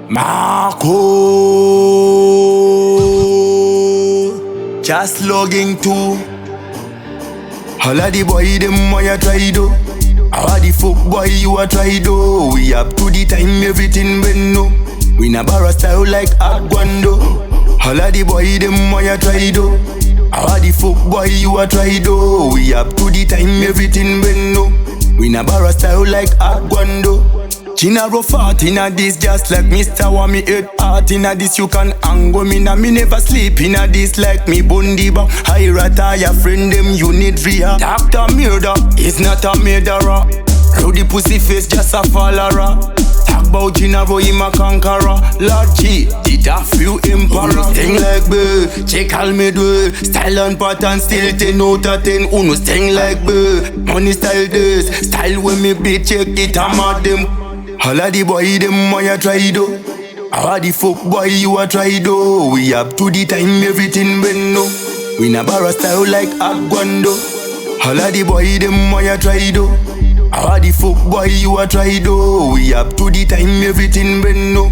Marco, just logging to all of the boy them why you try do. How the fuck boy you a try do. We up to the time everything been no. We na barra style like Aguando. All of the boy them why you try do. How the fuck boy you a try do. We up to the time everything been no. We na barra style like Aguando. China rough heart inna this just like Mr. Wa me head heart inna this you can angle me na me never sleep inna this like me bundiba. I retire friend them you need rehab. Doctor murder is not a murderer. Rowdy pussy face just a follower. Talk about Gennaro him a conqueror. Lord G did a few emperor. Sting like be, check all me do. Style and pattern still 10 out of 10. Uno sting like be, money style this. Style when me be check it I'm at them. All of the boy them why you try do. How the fuck boy you a try do. We up to the time everything been no. We na barra style like Aguando. All of the boy them why you try do. How the fuck boy you a try do. We up to the time everything been no.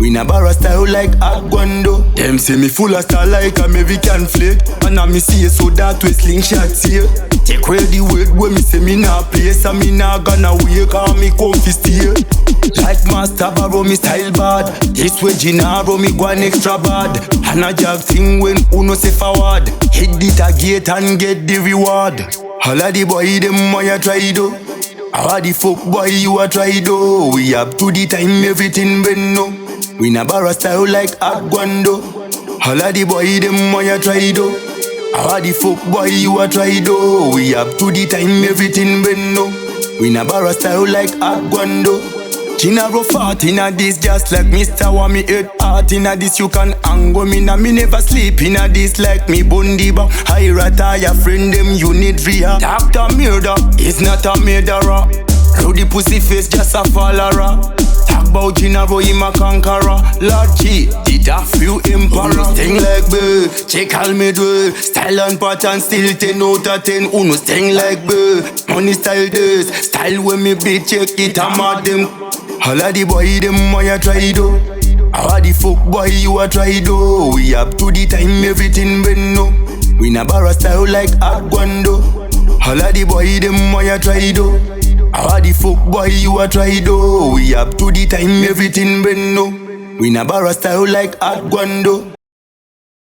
We na barra style like Aguando. Them say me full of style like American flag. And I me see so that we slingshots here. Take away the word when me say me nah play. So me nah gonna wake or me comfy stay. Like Master Barrow me style bad. This way Gennaro me go an extra bad. And a jag thing when uno say forward. Hit it a gate and get the reward. All of the boy them why you try do. How the fuck boy you a try do. We up to the time everything been no. We na barra style like Aguando. All of the boy them why you try do. How the fuck boy you a try do. We up to the time everything been no. We na barra style like Aguando. China rough heart inna this just like Mr. Wa me head heart inna this you can angle me na me never sleep inna this like me bundiba. I retire friend them you need rehab. Doctor murder is not a murderer. Rowdy pussy face just a follower. Talk about Gennaro him a conqueror. Lord G did a few emperor. Sting like be, check all me do. Style and pattern still 10 out of 10. Uno sting like be, money style this. Style when me be check it I'm at them. All of the boy them why you try do. How the fuck boy you a try do. We up to the time everything been no. We na barra style like Aguando. All of the boy them why you try do. How the fuck boy you a try do. We up to the time everything been no. We na barra style like Aguando.